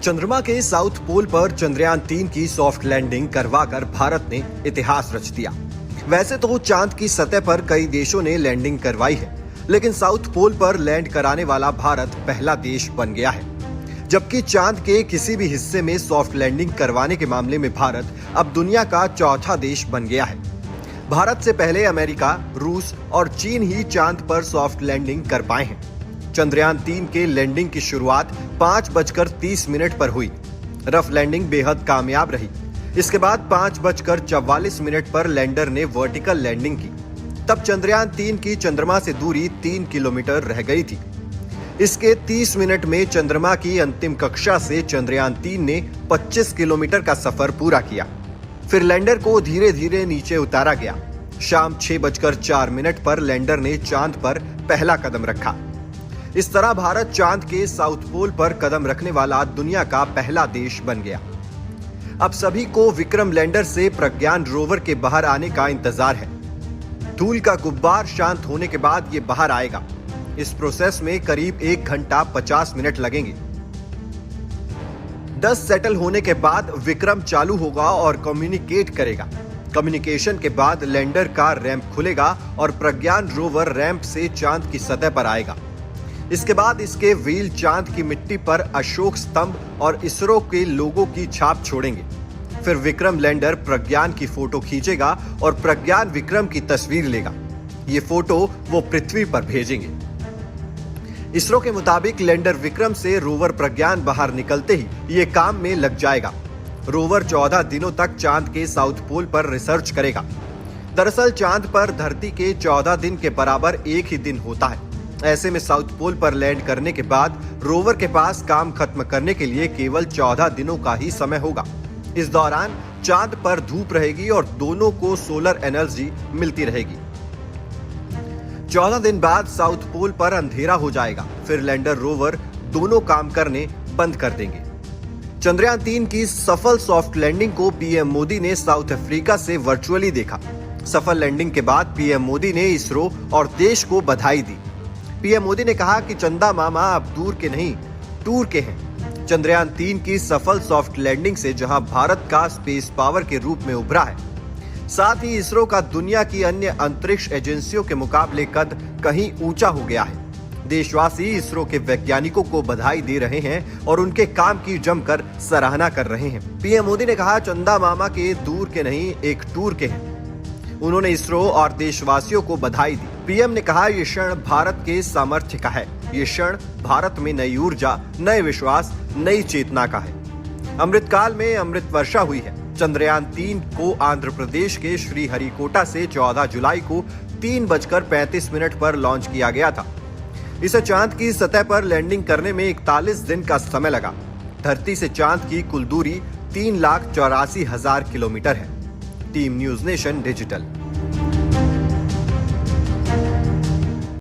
चंद्रमा के south pole पर चंद्रयान-3 की सॉफ्ट लैंडिंग करवाकर भारत ने इतिहास रच दिया। वैसे तो चांद की सतह पर कई देशों ने लैंडिंग करवाई है, लेकिन साउथ पोल पर लैंड कराने वाला भारत पहला देश बन गया है। जबकि चांद के किसी भी हिस्से में सॉफ्ट लैंडिंग करवाने के मामले में भारत अब दुनिया का चौथा देश बन गया है। भारत से पहले अमेरिका, रूस और चीन ही चांद पर सॉफ्ट लैंडिंग कर पाए हैं। चंद्रयान-3 के लैंडिंग की शुरुआत 5:30 पर हुई। रफ लैंडिंग बेहद कामयाब रही। इसके बाद 5:44 पर लैंडर ने वर्टिकल लैंडिंग की। तब चंद्रयान-3 की चंद्रमा से दूरी 3 किलोमीटर रह गई थी। इसके 30 मिनट में चंद्रमा की अंतिम कक्षा से चंद्रयान-3 ने 25 किलोमीटर का सफर पूरा किया। फिर लैंडर को धीरे धीरे नीचे उतारा गया। शाम 6:04 पर लैंडर ने चांद पर पहला कदम रखा। इस तरह भारत चांद के साउथ पोल पर कदम रखने वाला दुनिया का पहला देश बन गया। अब सभी को विक्रम लैंडर से प्रज्ञान रोवर के बाहर आने का इंतजार है। धूल का गुब्बार शांत होने के बाद ये बाहर आएगा। इस प्रोसेस में करीब 1 घंटा 50 मिनट लगेंगे। 10 सेटल होने के बाद विक्रम चालू होगा और कम्युनिकेट करेगा। कम्युनिकेशन के बाद लैंडर का रैंप खुलेगा और प्रज्ञान रोवर रैंप से चांद की सतह पर आएगा। इसके बाद इसके व्हील चांद की मिट्टी पर अशोक स्तंभ और इसरो के लोगों की छाप छोड़ेंगे। फिर विक्रम लैंडर प्रज्ञान की फोटो खींचेगा और प्रज्ञान विक्रम की तस्वीर लेगा। ये फोटो वो पृथ्वी पर भेजेंगे। इसरो के मुताबिक लैंडर विक्रम से रोवर प्रज्ञान बाहर निकलते ही ये काम में लग जाएगा। रोवर 14 दिनों तक चांद के साउथ पोल पर रिसर्च करेगा। दरअसल चांद पर धरती के 14 दिन के बराबर एक ही दिन होता है। ऐसे में साउथ पोल पर लैंड करने के बाद रोवर के पास काम खत्म करने के लिए केवल 14 दिनों का ही समय होगा। इस दौरान चांद पर धूप रहेगी और दोनों को सोलर एनर्जी मिलती रहेगी। 14 दिन बाद साउथ पोल पर अंधेरा हो जाएगा। फिर लैंडर रोवर दोनों काम करने बंद कर देंगे। चंद्रयान-3 की सफल सॉफ्ट लैंडिंग को पीएम मोदी ने साउथ अफ्रीका से वर्चुअली देखा। सफल लैंडिंग के बाद पीएम मोदी ने इसरो और देश को बधाई दी। पीएम मोदी ने कहा कि चंदा मामा अब दूर के नहीं, टूर के हैं। चंद्रयान-3 की सफल सॉफ्ट लैंडिंग से जहां भारत का स्पेस पावर के रूप में उभरा है, साथ ही इसरो का दुनिया की अन्य अंतरिक्ष एजेंसियों के मुकाबले कद कहीं ऊंचा हो गया है। देशवासी इसरो के वैज्ञानिकों को बधाई दे रहे हैं और उनके काम की जमकर सराहना कर रहे हैं। पीएम मोदी ने कहा, चंदा मामा के दूर के नहीं, एक टूर के हैं। उन्होंने इसरो और देशवासियों को बधाई दी। पीएम ने कहा, ये क्षण भारत के सामर्थ्य का है। ये क्षण भारत में नई ऊर्जा, नए विश्वास, नई चेतना का है। अमृतकाल में अमृत वर्षा हुई है। चंद्रयान-3 को आंध्र प्रदेश के श्रीहरिकोटा से 14 जुलाई को 3:35 पर लॉन्च किया गया था। इसे चांद की सतह पर लैंडिंग करने में 41 दिन का समय लगा। धरती से चांद की कुल दूरी 3,84,000 किलोमीटर है। Team news nation digital.